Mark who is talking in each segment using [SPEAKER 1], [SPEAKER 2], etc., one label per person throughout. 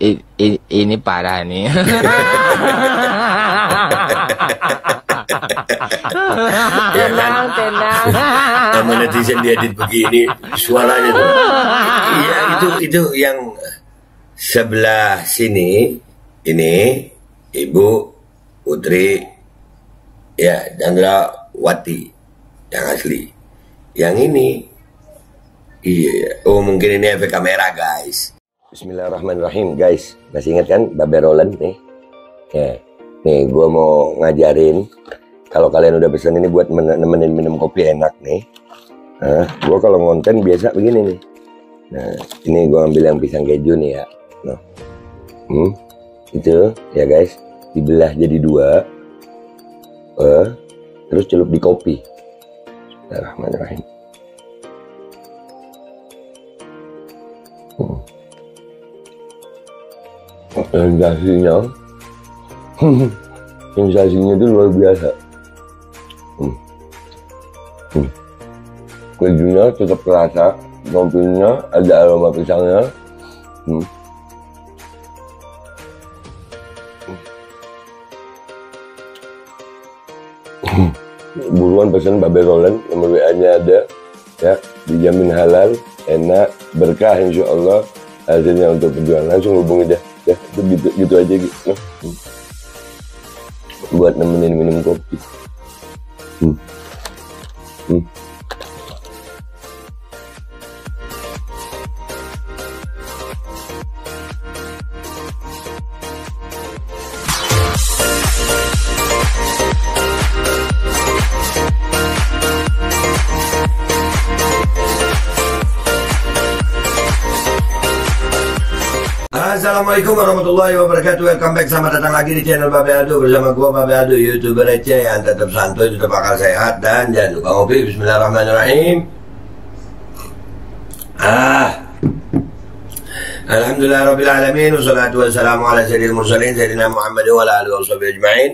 [SPEAKER 1] Ini parah nih.
[SPEAKER 2] Tenang, tenang. Sama netizen diedit begini, suaranya tuh. Iya, itu yang sebelah sini, ini Ibu Putri, ya, Chandrawati yang asli. Yang ini, iya, oh mungkin ini efek kamera guys. Bismillahirrahmanirrahim guys, masih ingat kan Babe Roland nih? Ya, nih gue mau ngajarin. Kalau kalian udah pesen ini buat nemenin minum kopi enak nih. Nah, gue kalau ngonten biasa begini nih. Nah, ini gue ambil yang pisang keju nih ya. Nah, itu ya guys, dibelah jadi dua. Terus celup di kopi. Bismillahirrahmanirrahim. Sensasinya itu luar biasa. Kejunya tetap terasa, kopinya ada aroma pisangnya. Buruan pesan Babe Roland, nomor WA-nya ada, ya, dijamin halal, enak, berkah insya Allah hasilnya untuk penjualan. Langsung hubungi dah, ya, itu gitu aja gitu. Buat nemenin minum kopi. Assalamualaikum warahmatullahi wabarakatuh. Welcome back, selamat datang lagi di channel Babe Ado. Bersama gua Babe Ado, YouTuber receh yang tetap santuy, tetap akal sehat, dan jangan lupa ngopi. Bismillahirrahmanirrahim. Alhamdulillahirrabbilalamin. Wassalatu wassalamu ala sayyidil mursalin Sayyidina Muhammadin wa ala alihi wa sahbihi ajma'in.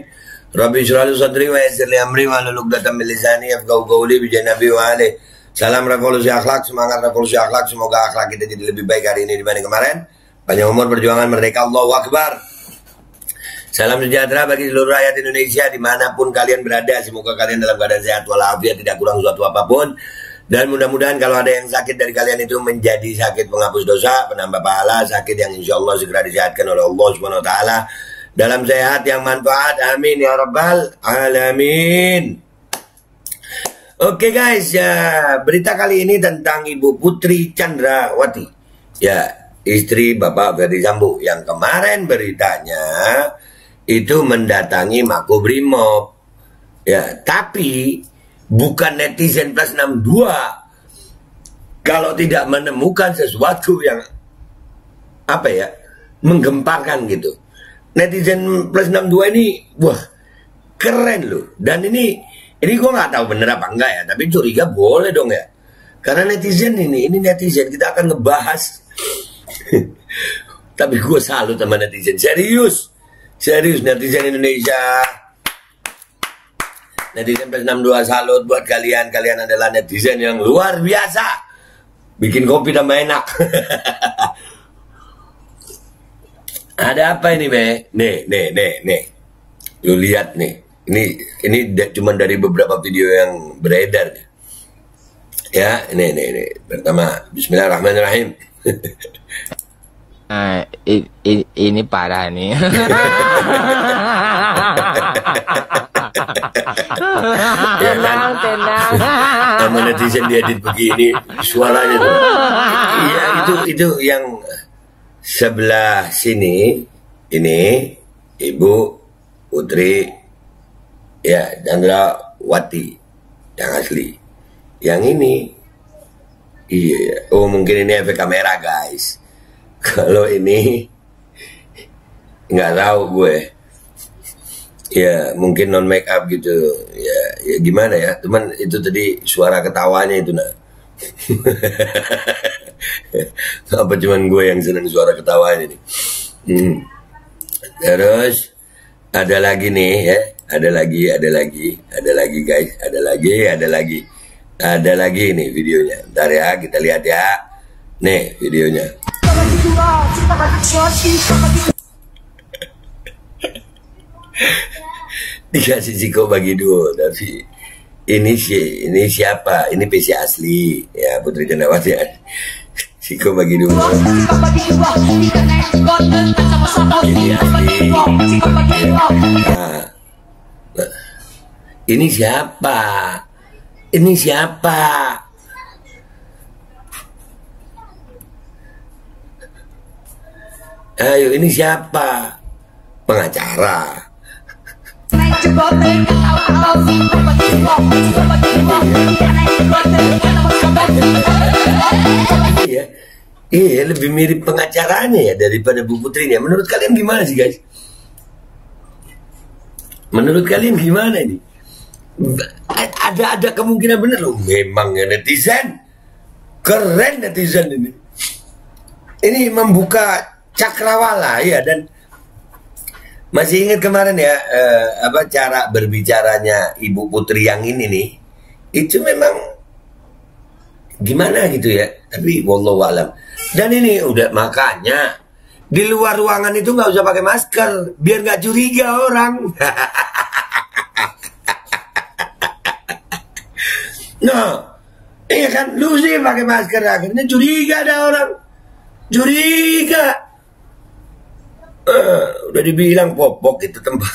[SPEAKER 2] Rabbi shrah li sadri wa yassir li amri wa hlul 'uqdatam min lisani yafqahu qawli bi janabi wa alihi. Salam revolusi akhlak, semangat revolusi akhlak. Semoga akhlak kita jadi lebih baik hari ini dibanding kemarin. Panjang umur, perjuangan, merdeka, Allahu Akbar. Salam sejahtera bagi seluruh rakyat Indonesia dimanapun kalian berada. Semoga kalian dalam keadaan sehat walafiat, tidak kurang suatu apapun. Dan mudah-mudahan kalau ada yang sakit dari kalian itu menjadi sakit penghapus dosa, penambah pahala, sakit yang insya Allah segera disehatkan oleh Allah Subhanahu Wa Taala dalam sehat yang manfaat. Amin ya rabbal alamin. Oke guys, ya, berita kali ini tentang Ibu Putri Chandrawati. Ya, istri Bapak Ferdy Sambo yang kemarin beritanya itu mendatangi Makobrimob. Ya, tapi bukan netizen plus 62 kalau tidak menemukan sesuatu yang apa ya, menggemparkan gitu. Netizen plus 62 ini wah keren loh. Dan ini gue nggak tahu bener apa enggak ya, tapi curiga boleh dong ya. Karena netizen ini netizen, kita akan ngebahas. Tapi gue salut sama netizen, serius netizen Indonesia, netizen plus 62, salut buat kalian adalah netizen yang luar biasa, bikin kopi tambah enak. Ada apa ini Be? Nih, lu lihat nih, ini cuma dari beberapa video yang beredar ya. Ini pertama, Bismillahirrahmanirrahim.
[SPEAKER 1] Ini parah nih.
[SPEAKER 2] Tenang. Sama netizen diedit begini, suaranya tuh. Iya, itu yang sebelah sini, ini Ibu Putri, ya, Chandrawati yang asli. Yang ini, iya, oh mungkin ini efek kamera guys. Kalau ini nggak tahu gue, ya mungkin non make up gitu, ya gimana ya, teman, itu tadi suara ketawanya itu nah. Apa cuman gue yang seneng suara ketawanya nih. Terus ada lagi nih ya, ada lagi guys, ada lagi nih videonya. Ntar ya kita lihat ya, nih videonya. Dikasih Ciko bagi dua, tapi ini siapa? Ini PC asli ya, Putri Candrawati. Ciko bagi dua. Ini asli. Nah, ini siapa? Ini siapa? Ayo, ini siapa? Pengacara. Iya, iya, lebih mirip pengacaranya ya daripada Bu Putrinya. Menurut kalian gimana sih, guys? Menurut kalian gimana nih? Ada kemungkinan bener loh. Memang ya netizen keren, netizen ini. Ini membuka cakrawala ya. Dan masih ingat kemarin ya, cara berbicaranya Ibu Putri yang ini nih, itu memang gimana gitu ya. Tapi wallahu alam. Dan ini udah, makanya di luar ruangan itu nggak usah pakai masker biar nggak curiga orang. Nah, iya kan, lu sih pakai masker akhirnya curiga ada orang, curiga. Udah dibilang popok itu tempat.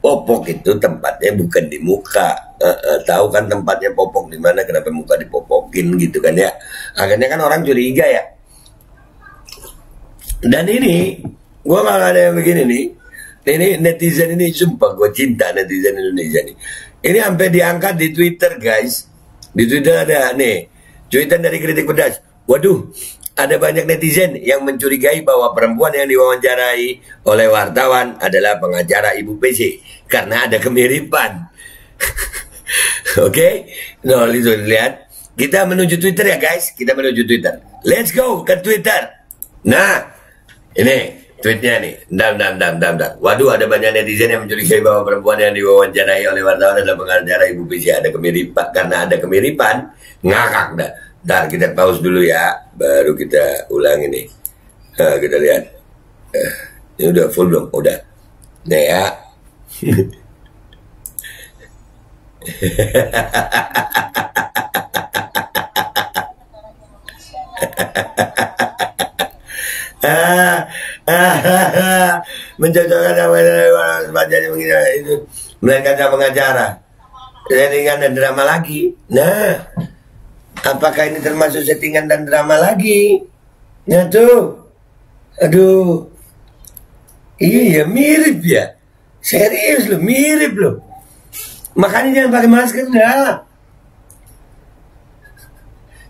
[SPEAKER 2] Popok itu tempatnya bukan di muka. Tahu kan tempatnya popok di mana, kenapa muka dipopokin gitu kan ya. Akhirnya kan orang curiga ya. Dan ini gue malah ada yang begini nih. Ini netizen ini, sumpah gue cinta netizen Indonesia nih. Ini sampai diangkat di Twitter, guys. Di Twitter ada nih, cuitan dari Kritik Pedas. Waduh, ada banyak netizen yang mencurigai bahwa perempuan yang diwawancarai oleh wartawan adalah pengacara Ibu PC karena ada kemiripan. Oke, no, lihat. Kita menuju Twitter ya, guys. Kita menuju Twitter. Let's go ke Twitter. Nah, ini tweetnya nih. Dam. Waduh, ada banyak netizen yang mencurigai bahwa perempuan yang diwawancarai oleh wartawan adalah pengacara Ibu PC. Ada kemiripan, karena ada kemiripan. Ngakak dah. Ntar kita pause dulu ya, baru kita ulang ini. Nah, kita lihat. Ini udah full belum? Udah. Nih ya. Mencocokkan sama itu melainkan sama pengacara. Settingan dan drama lagi. Nah, apakah ini termasuk settingan dan drama lagi? Nah tuh, aduh, iya mirip ya, serius loh, mirip loh. Makanya jangan pakai masker dah.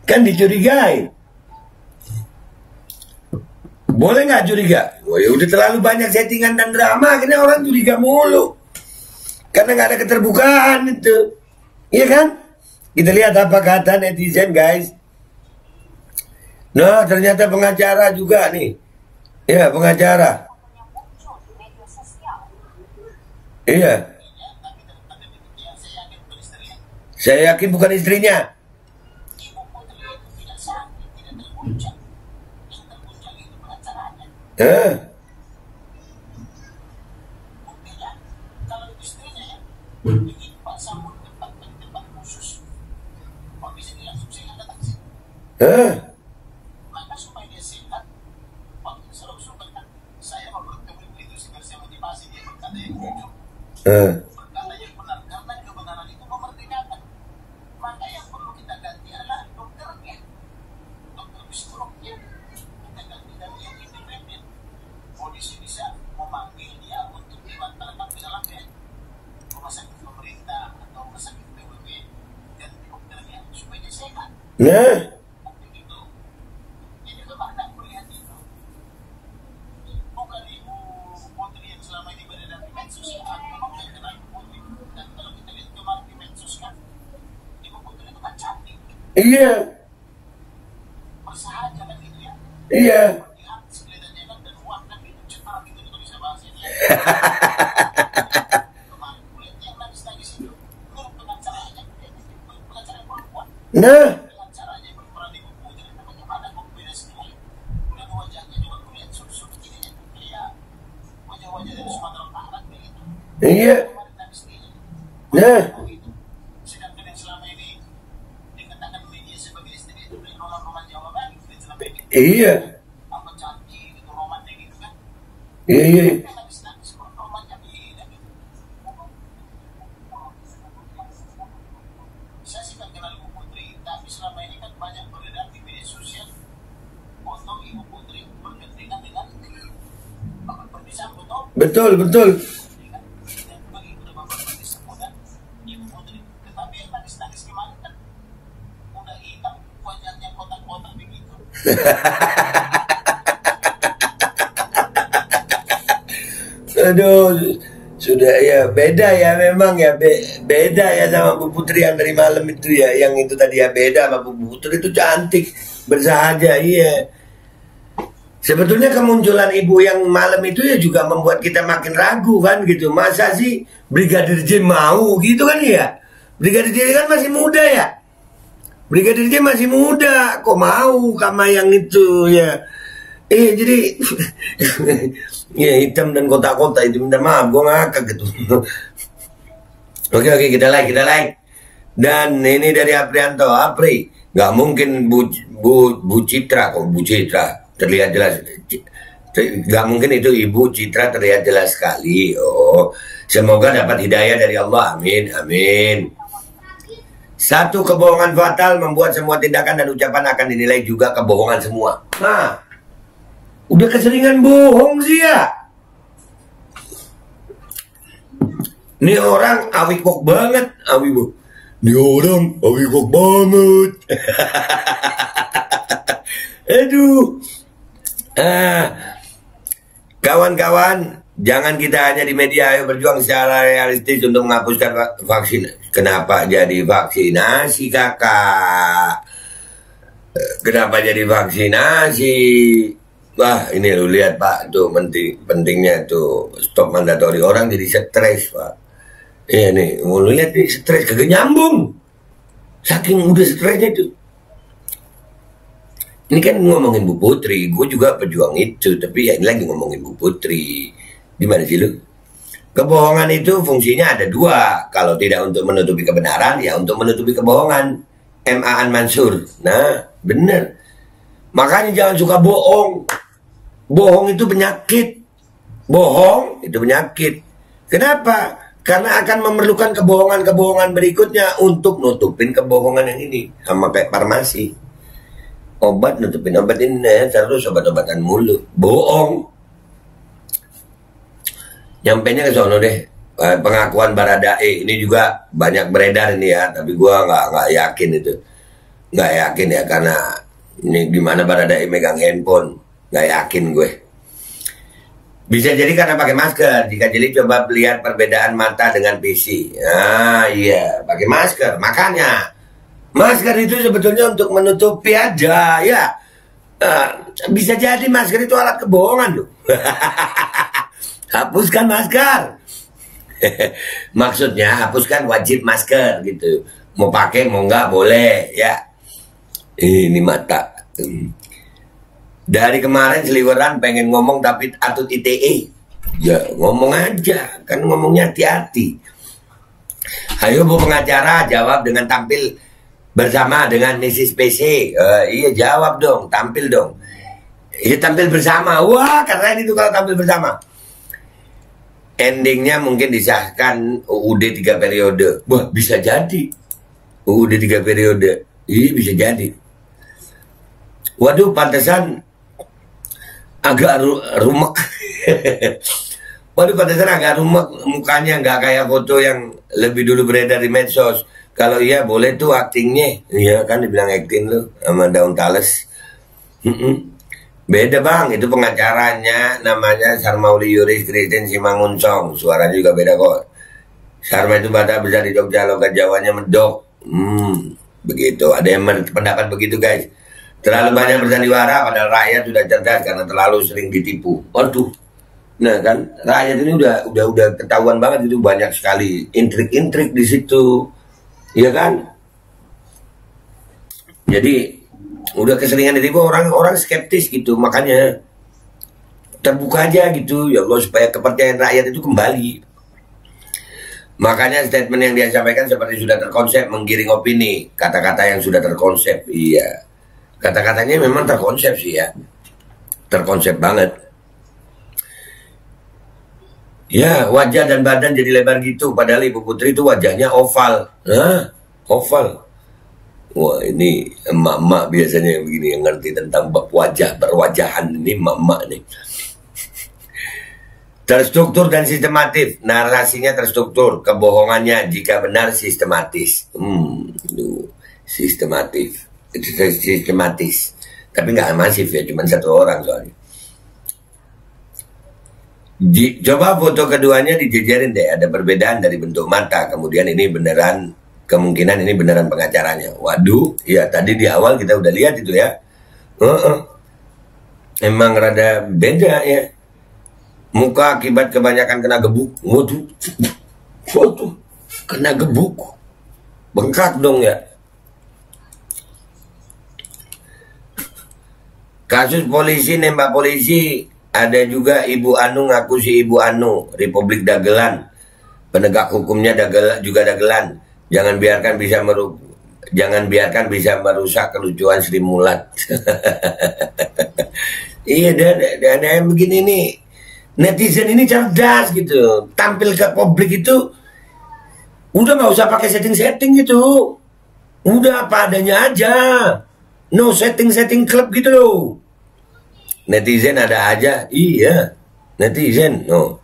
[SPEAKER 2] Kan dicurigai. Boleh nggak curiga? Wah, ya udah terlalu banyak settingan dan drama, akhirnya orang curiga mulu. Karena nggak ada keterbukaan itu, iya kan? Kita lihat apa kata netizen, guys. Nah, ternyata pengacara juga nih. Ya, pengacara. Iya. Saya yakin bukan istrinya. Nah, iya, iya. Nah, Iya. Nah. Iya. Iya, iya. Betul, betul. Aduh, sudah ya beda ya memang ya beda ya sama Bu Putri yang dari malam itu ya, yang itu tadi ya beda sama Bu Putri itu cantik bersahaja iya. Sebetulnya kemunculan ibu yang malam itu ya juga membuat kita makin ragu kan gitu. Masa sih Brigadir J mau gitu kan ya? Brigadir J kan masih muda ya. Brigadir J masih muda, kok mau sama yang itu ya. Jadi ya hitam dan kotak-kotak itu minta maaf, gue ngakak gitu. Oke, kita like. Dan ini dari Aprianto, Apri, nggak mungkin Bu Citra kok, Bu Citra terlihat jelas, nggak mungkin itu Ibu Citra terlihat jelas sekali. Oh, semoga dapat hidayah dari Allah, amin, amin. Satu kebohongan fatal membuat semua tindakan dan ucapan akan dinilai juga kebohongan semua. Nah, udah keseringan bohong sih ya. Ini orang awikok banget, awikok. Ini orang awikok banget. Aduh. Kawan-kawan, jangan kita hanya di media, ayo berjuang secara realistis untuk menghapuskan vaksin. Kenapa jadi vaksinasi kakak? Kenapa jadi vaksinasi? Wah, ini lu lihat Pak, tuh pentingnya tuh stop mandatori, orang jadi stres Pak. Iya nih, lu lihat nih stres kagak nyambung. Saking udah stresnya tuh. Ini kan ngomongin Bu Putri, gue juga pejuang itu, tapi ya ini lagi ngomongin Bu Putri. Gimana sih lu? Kebohongan itu fungsinya ada dua. Kalau tidak untuk menutupi kebenaran, ya untuk menutupi kebohongan. M.A. Mansur. Nah, bener. Makanya jangan suka bohong. Bohong itu penyakit. Bohong itu penyakit. Kenapa? Karena akan memerlukan kebohongan-kebohongan berikutnya untuk nutupin kebohongan yang ini. Sama kayak farmasi. Obat nutupin obat ini, terus obat-obatan mulu. Bohong. Nyampainya ke sono deh. Pengakuan Baradae ini juga banyak beredar ini ya, tapi gua nggak yakin itu. Nggak yakin ya, karena ini gimana Baradae megang handphone. Nggak yakin gue. Bisa jadi karena pakai masker. Jika jadi coba lihat perbedaan mata dengan PC. Nah iya, pakai masker. Makanya masker itu sebetulnya untuk menutupi aja ya. Bisa jadi masker itu alat kebohongan loh. Hapuskan masker. Maksudnya hapuskan wajib masker gitu. Mau pakai mau nggak boleh ya. Ini mata. Dari kemarin seliweran pengen ngomong tapi atut ITE. Ya ngomong aja, kan ngomongnya hati-hati. Ayo Bu pengacara jawab dengan tampil bersama dengan Mrs. PC. Iya jawab dong, tampil dong. Iya tampil bersama. Wah keren itu kalau tampil bersama. Endingnya mungkin disahkan UUD 3 periode. Wah bisa jadi UUD 3 periode. Iya bisa jadi. Waduh pantesan agak rumek. Waduh pantesan agak rumek mukanya, nggak kayak foto yang lebih dulu beredar di medsos. Kalau iya boleh tuh aktingnya. Iya kan dibilang akting lu sama daun tales. Beda bang, itu pengacaranya namanya Sarmauli Yuris Kristen Simangunsong. Suaranya juga beda kok. Sarma itu bahasa besar di Jogja, logat Jawanya medok. Begitu, ada yang pendapat begitu guys. Terlalu banyak bersandiwara padahal rakyat sudah cerdas karena terlalu sering ditipu. Waduh. Nah kan rakyat ini udah ketahuan banget, itu banyak sekali intrik-intrik di situ. Iya kan? Jadi udah keseringan ditipu, orang skeptis gitu. Makanya terbuka aja gitu ya Allah supaya kepercayaan rakyat itu kembali. Makanya statement yang dia sampaikan seperti sudah terkonsep, menggiring opini, kata-kata yang sudah terkonsep. Iya, kata-katanya memang terkonsep sih ya, terkonsep banget. Ya, wajah dan badan jadi lebar gitu, padahal Ibu Putri itu wajahnya oval. Hah? Oval. Wah, ini emak-emak biasanya yang begini, yang ngerti tentang wajah, berwajahan. Ini emak-emak nih. Terstruktur dan sistematis, narasinya terstruktur, kebohongannya jika benar sistematis. Sistematis. Tapi nggak masif ya, cuma satu orang soalnya. Coba foto keduanya dijejerin deh, ada perbedaan dari bentuk mata. Kemudian ini beneran, kemungkinan ini beneran pengacaranya. Waduh, ya tadi di awal kita udah lihat itu ya. Emang rada beda ya. Muka akibat kebanyakan kena gebuk. Waduh, kena gebuk. Bengkak dong ya. Kasus polisi nembak polisi. Ada juga Ibu Anu ngaku si Ibu Anu, Republik Dagelan. Penegak hukumnya juga dagelan. Jangan biarkan bisa merusak kelucuan Sri Mulat. Iya, dan begini nih. Netizen ini cerdas gitu. Tampil ke publik itu udah nggak usah pakai setting-setting gitu. Udah apa adanya aja. No setting-setting klub gitu loh. Netizen ada aja. Iya. Netizen. No.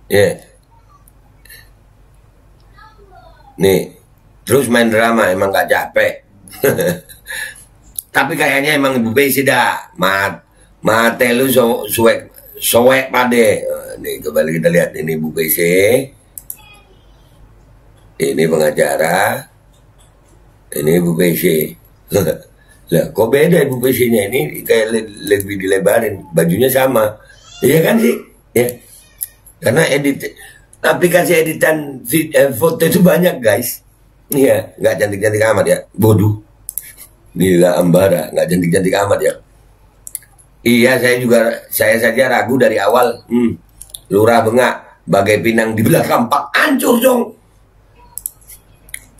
[SPEAKER 2] Ya. Yeah. Nih. Terus main drama. Emang gak capek. Tapi kayaknya emang Ibu Pc dah. Mate lu soek pade. Nih kembali kita lihat. Ini Ibu Pc. Ini pengacara. Ini Ibu Pc. Lah, kok beda Ibu Pc-nya ini kayak lebih dilebarin, bajunya sama, iya kan sih? Ya, karena aplikasi editan foto itu banyak guys, iya, nggak cantik-cantik amat ya, bodoh, Nila Ambara, nggak cantik-cantik amat ya. Iya, saya saja ragu dari awal, lurah bengak, bagai pinang di belakang pak, hancur dong.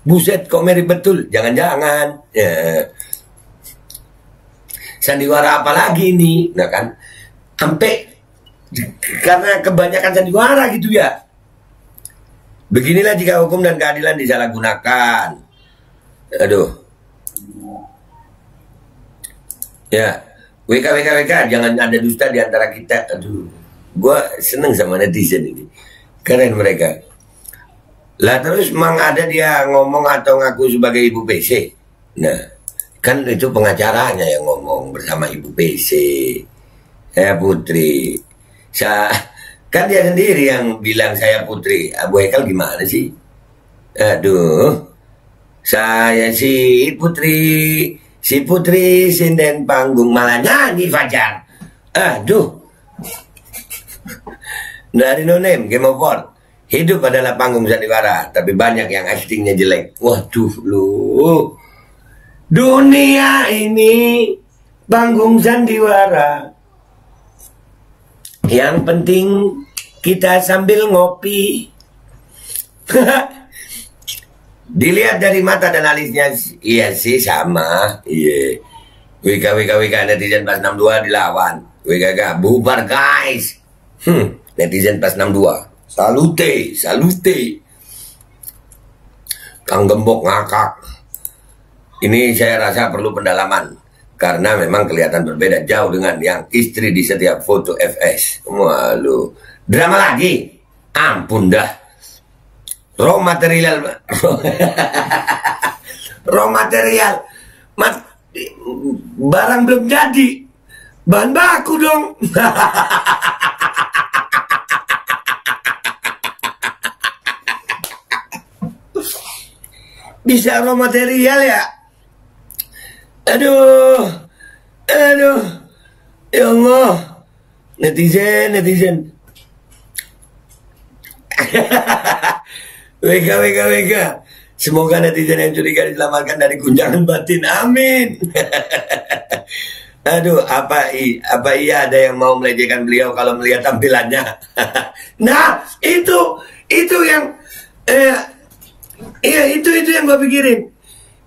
[SPEAKER 2] Buset, kok mirip betul, jangan-jangan, ya. Sandiwara apa lagi ini, nah kan, sampai karena kebanyakan sandiwara gitu ya. Beginilah jika hukum dan keadilan disalahgunakan. Aduh, ya, WK, jangan ada dusta di antara kita. Aduh, gue seneng sama netizen ini, keren mereka. Lah terus mang ada dia ngomong atau ngaku sebagai Ibu Pc. Nah, kan itu pengacaranya yang ngomong bersama Ibu Pc, Putri. Kan dia sendiri yang bilang saya Putri. Abu Hekal gimana sih? Aduh, saya si Putri sinden panggung malah nyanyi Fajar. Aduh, dari No Name Game of War. Hidup adalah panggung sandiwara, tapi banyak yang actingnya jelek. Waduh lu. Dunia ini panggung sandiwara. Yang penting kita sambil ngopi. Dilihat dari mata dan alisnya, iya sih sama. Iya. WK netizen pas 62 dilawan. WK bubar guys. Netizen pas 62. Salute. Kang Gembok ngakak. Ini saya rasa perlu pendalaman, karena memang kelihatan berbeda jauh dengan yang istri di setiap foto FS. Waduh, drama lagi? Ampun dah. Raw material. Barang belum jadi. Bahan baku dong. Bisa raw material ya? Aduh, ya Allah, netizen. WK. Semoga netizen yang curiga diselamatkan dari guncangan batin, amin. Aduh, apa iya ada yang mau melecehkan beliau kalau melihat tampilannya? Nah, itu Itu yang iya itu yang gue pikirin.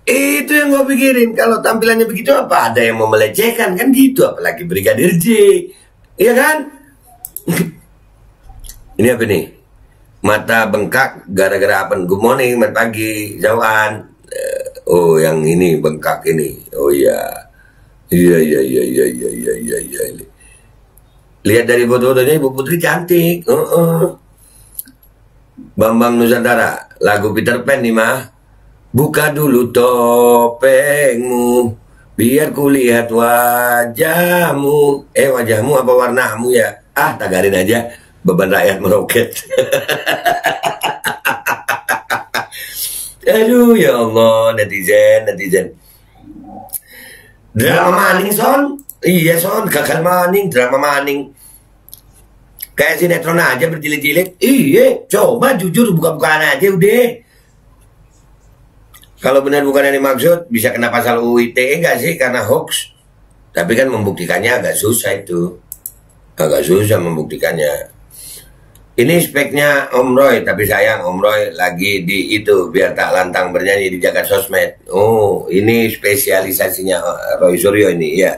[SPEAKER 2] Itu yang gue pikirin. Kalau tampilannya begitu apa ada yang mau melecehkan kan gitu, apalagi Brigadir J. Iya kan? Ini apa nih? Mata bengkak gara-gara apa? Good morning, selamat pagi, Zawan. Oh, yang ini bengkak ini. Oh iya. Iya. Lihat dari foto-fotonya Ibu Putri cantik. Bambang Nusantara, lagu Peter Pan nih mah. Buka dulu topengmu, biar kulihat wajahmu. Wajahmu apa warnamu ya? Tagarin aja, beban rakyat meroket. Aduh ya Allah, netizen. Drama maning son. Iya son, gagal maning, drama maning. Kayak sinetron aja berjilid-jilid. Iya, coba jujur buka-bukaan aja udah. Kalau benar bukan yang dimaksud, bisa kena pasal UU ITE enggak sih? Karena hoax. Tapi kan membuktikannya agak susah itu. Agak susah membuktikannya. Ini speknya Om Roy, tapi sayang Om Roy lagi di itu, biar tak lantang bernyanyi di jagat sosmed. Oh, ini spesialisasinya Roy Suryo ini, ya.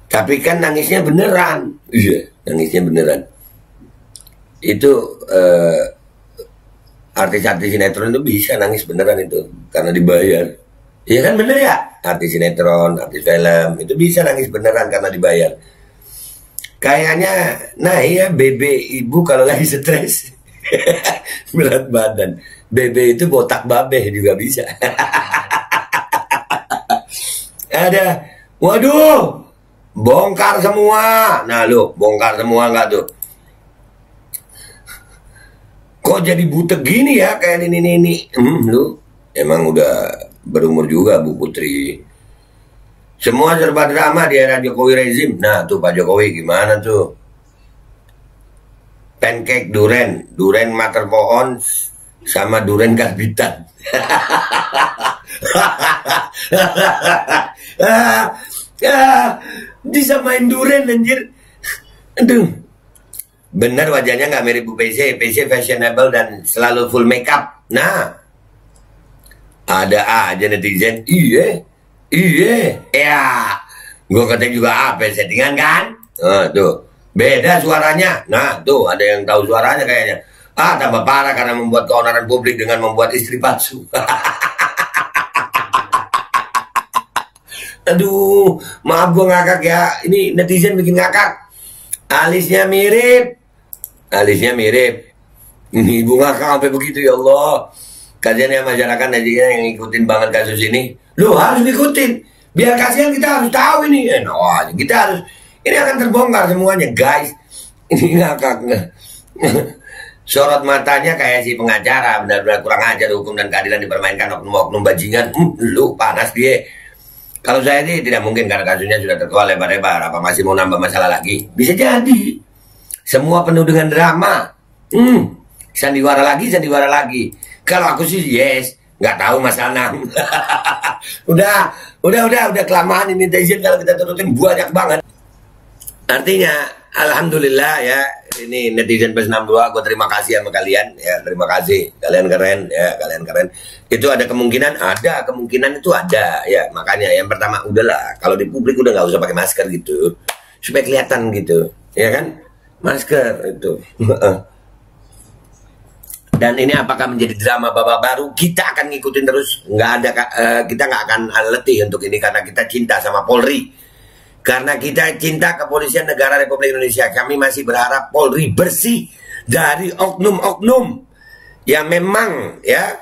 [SPEAKER 2] Tapi kan nangisnya beneran. Iya, nangisnya beneran. Itu artis-artis sinetron itu bisa nangis beneran itu karena dibayar. Iya kan bener ya? Artis sinetron, artis film itu bisa nangis beneran karena dibayar. Kayaknya, nah iya BB ibu kalau lagi stres berat badan, BB itu botak babeh juga bisa. Ada, waduh, bongkar semua. Nah lu, bongkar semua nggak tuh? Kok jadi butek gini ya kayak ini. Lu emang udah berumur juga Bu Putri. Semua serba drama di era Jokowi rezim. Nah tuh Pak Jokowi gimana tuh? Pancake duren mater pohon sama duren karbitan. Bisa main duren anjir. Aduh. Bener wajahnya nggak mirip Bu PC. PC fashionable dan selalu full makeup. Nah, ada aja netizen. Iya. Ya, gue kata juga apa settingan kan? Tuh, beda suaranya. Nah, tuh ada yang tahu suaranya kayaknya. Tambah parah karena membuat keonaran publik dengan membuat istri palsu. Aduh, maaf gue ngakak ya. Ini netizen bikin ngakak. Alisnya mirip. Ini ibu ngakak sampai begitu ya Allah. Kasihan ya masyarakat netizen yang ngikutin banget kasus ini. Lu harus ngikutin. Biar kasihan kita harus tahu ini. Kita harus. Ini akan terbongkar semuanya guys. Ini ngakak. Sorot matanya kayak si pengacara. Benar-benar kurang ajar, hukum dan keadilan dipermainkan oknum-oknum bajingan. Lu panas dia. Kalau saya ini tidak mungkin karena kasusnya sudah terkuat lebar-lebar. Apa masih mau nambah masalah lagi? Bisa jadi. Semua penuh dengan drama. Sandiwara lagi. Kalau aku sih yes, nggak tahu Mas Anam. udah kelamaan ini netizen kalau kita turutin banyak banget. Artinya, alhamdulillah ya, ini netizen plus 62, gue terima kasih sama kalian ya, terima kasih, kalian keren. Itu ada kemungkinan itu ada ya, makanya yang pertama udahlah, kalau di publik udah nggak usah pakai masker gitu, supaya kelihatan gitu, ya kan? Masker itu. Dan ini apakah menjadi drama babak baru? Kita akan ngikutin terus. Kita nggak akan letih untuk ini karena kita cinta sama Polri. Karena kita cinta kepolisian negara Republik Indonesia. Kami masih berharap Polri bersih dari oknum-oknum yang memang ya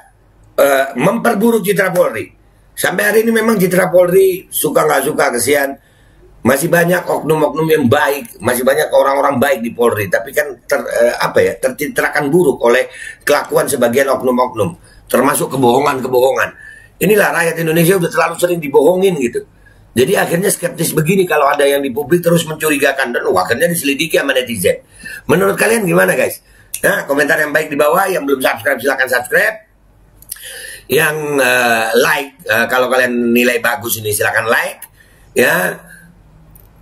[SPEAKER 2] memperburuk citra Polri. Sampai hari ini memang citra Polri suka nggak suka kesian. Masih banyak oknum-oknum yang baik, masih banyak orang-orang baik di Polri, tapi kan tercitrakan buruk oleh kelakuan sebagian oknum-oknum, termasuk kebohongan-kebohongan. Inilah rakyat Indonesia udah terlalu sering dibohongin gitu. Jadi akhirnya skeptis begini kalau ada yang di publik terus mencurigakan dan akhirnya diselidiki sama netizen. Menurut kalian gimana guys? Nah, komentar yang baik di bawah, yang belum subscribe silahkan subscribe. Yang like, kalau kalian nilai bagus ini silahkan like, ya.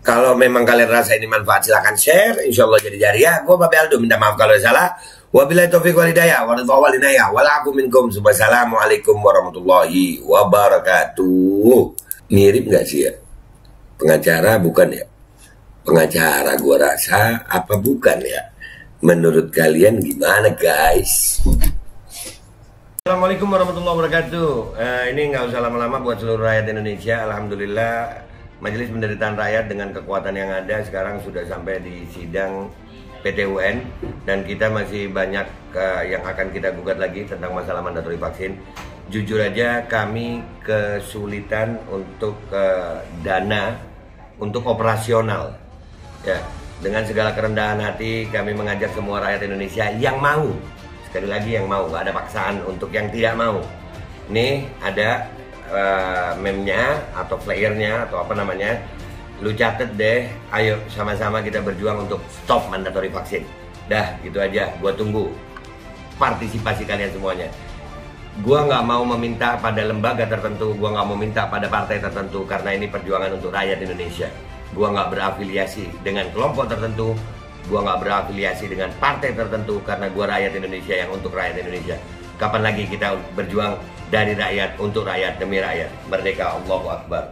[SPEAKER 2] Kalau memang kalian rasa ini manfaat, silahkan share. Insya Allah jadi jariah. Gue Babe Aldo minta maaf kalau salah. Wabillahi taufiq wal hidayah. Walakum minkum. Wassalamualaikum warahmatullahi wabarakatuh. Mirip nggak sih ya? Pengacara bukan ya? Pengacara gue rasa apa bukan ya? Menurut kalian gimana guys? Assalamualaikum warahmatullahi wabarakatuh. Ini nggak usah lama-lama buat seluruh rakyat Indonesia. Alhamdulillah Majelis Penderitaan Rakyat dengan kekuatan yang ada sekarang sudah sampai di sidang PT UN, dan kita masih banyak yang akan kita gugat lagi tentang masalah mandatori vaksin. Jujur aja kami kesulitan untuk dana untuk operasional. Ya, dengan segala kerendahan hati kami mengajak semua rakyat Indonesia yang mau, sekali lagi yang mau, gak ada paksaan untuk yang tidak mau. Nih ada meme-nya atau flyernya atau apa namanya, lu catet deh, ayo sama-sama kita berjuang untuk stop mandatori vaksin. Dah gitu aja, gua tunggu partisipasi kalian semuanya. Gua nggak mau meminta pada lembaga tertentu, gua nggak mau minta pada partai tertentu, karena ini perjuangan untuk rakyat Indonesia. Gua nggak berafiliasi dengan kelompok tertentu, gua nggak berafiliasi dengan partai tertentu, karena gua rakyat Indonesia yang untuk rakyat Indonesia. Kapan lagi kita berjuang dari rakyat, untuk rakyat, demi rakyat. Merdeka, Allahu Akbar.